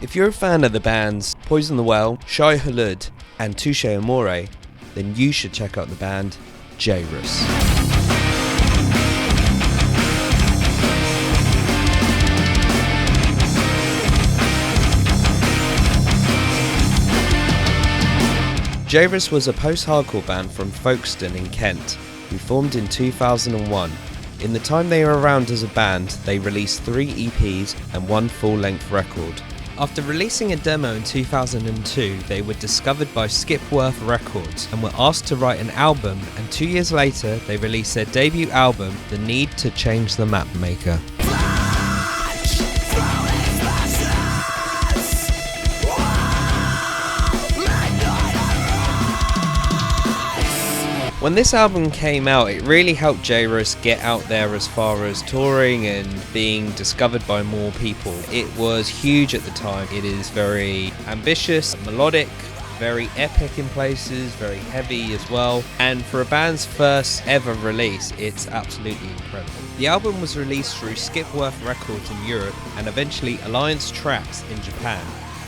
If you're a fan of the bands Poison the Well, Shai Hulud and Touche Amore, then you should check out the band Jairus. Jairus was a post-hardcore band from Folkestone in Kent, who formed in 2001. In the time they were around as a band, they released 3 EPs and 1 full-length record. After releasing a demo in 2002, they were discovered by Skipworth Records and were asked to write an album, and 2 years later they released their debut album, The Need to Change the Mapmaker. When this album came out, it really helped Jairus get out there as far as touring and being discovered by more people. It was huge at the time. It is very ambitious, melodic, very epic in places, very heavy as well. And for a band's first ever release, it's absolutely incredible. The album was released through Skipworth Records in Europe and eventually Alliance Tracks in Japan,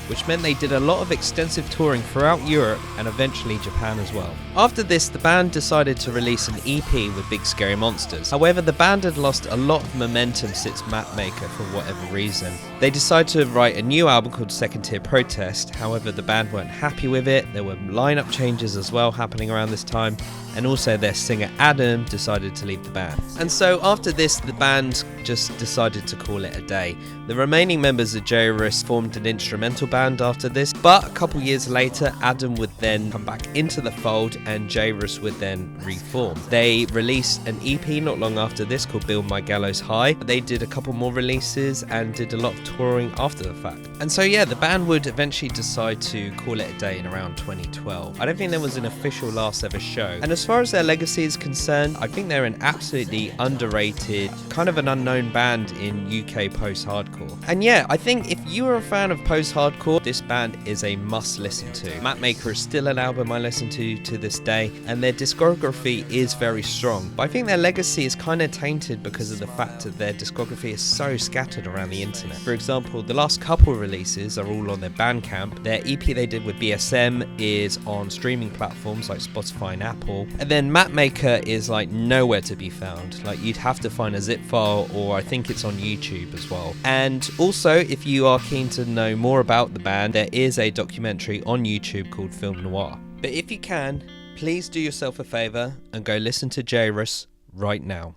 which meant they did a lot of extensive touring throughout Europe and eventually Japan as well. After this, the band decided to release an EP with Big Scary Monsters. However, the band had lost a lot of momentum since Mapmaker for whatever reason. They decided to write a new album called Second Tier Protest. However, the band weren't happy with it. There were lineup changes as well happening around this time, and also their singer Adam decided to leave the band. And so after this, the band just decided to call it a day. The remaining members of Jairus formed an instrumental band after this, but a couple years later, Adam would then come back into the fold and Jairus would then reform. They released an EP not long after this called Build My Gallows High. They did a couple more releases and did a lot of touring after the fact. And so yeah, the band would eventually decide to call it a day in around 2012. I don't think there was an official last ever show. And as far as their legacy is concerned, I think they're an absolutely underrated, kind of an unknown band in UK post-hardcore. And yeah, I think if you are a fan of post-hardcore, this band is a must listen to. Mapmaker is still an album I listen to this day, and their discography is very strong. But I think their legacy is kind of tainted because of the fact that their discography is so scattered around the internet. For example, the last couple releases are all on their Bandcamp. Their EP they did with BSM is on streaming platforms like Spotify and Apple. And then Mapmaker is like nowhere to be found. Like you'd have to find a zip file, or I think it's on YouTube as well. And also, if you are keen to know more about the band, there is a documentary on YouTube called Film Noir. But if you can, please do yourself a favour and go listen to Jairus right now.